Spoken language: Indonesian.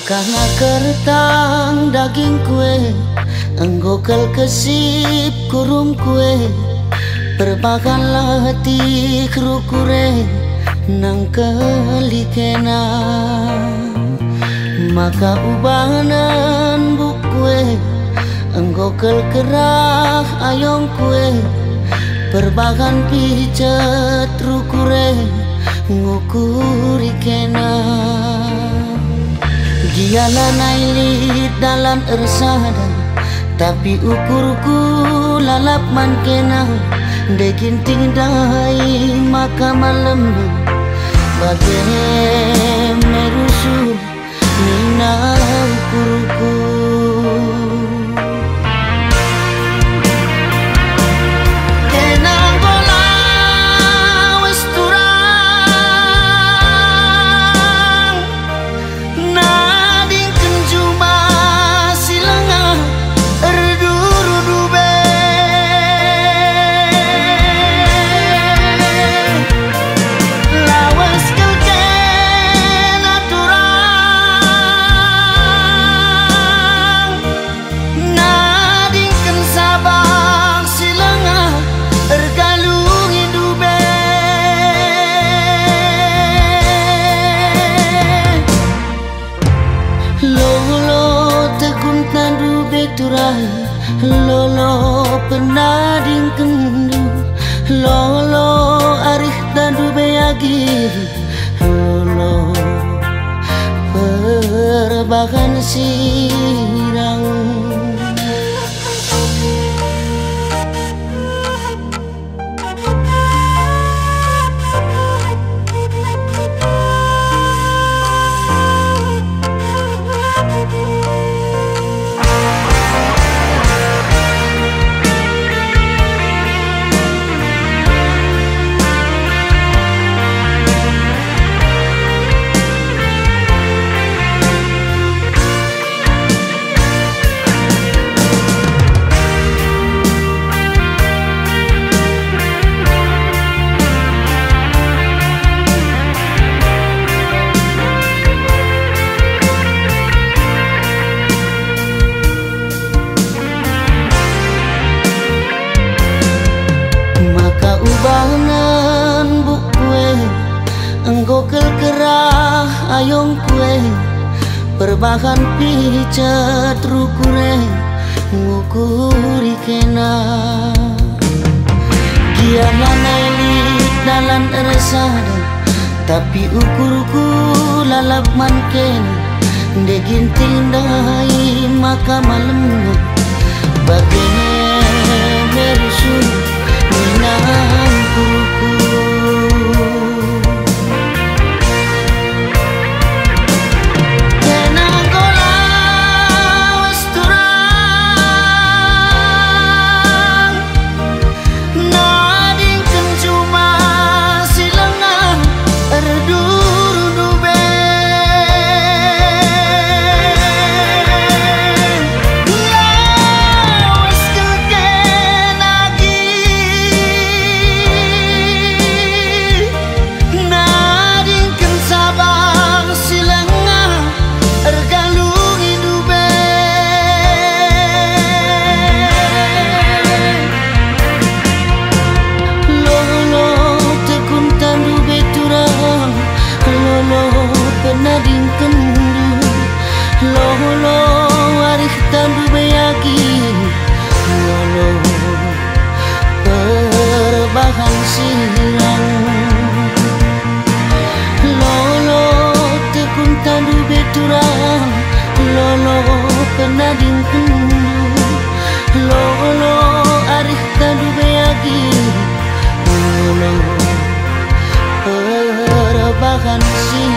Makana kertang daging kue, enggokel kesip kurung kue, perbakanlah hati kerukure nang kelikena. Maka ubanan buk kue, enggokel kerah ayong kue, perbakan pijet rukure ngukuri kena. Giala nailit dalam ersada, tapi ukurku lalap man kena. Deginting dai maka malam bagai merusuh nina ukurku. Lolo pernah dingkendu, lolo arih tandu beagi, lolo perbakan sirang. Ubanan buk kue, enggokel kerah ayong kue, perbakan pijet rukure ngukuri kena. Giana nailit dalam eresada, tapi ukurku lalap man kena. Deginting dai maka malam bagai merusuh minang kuruku. Lolo arih tandu beagi, lolo perbahan sirang. Lolo tekun tandu beturang, lolo kena dingkendu, lolo arih tandu beagi, lolo perbahan sirang.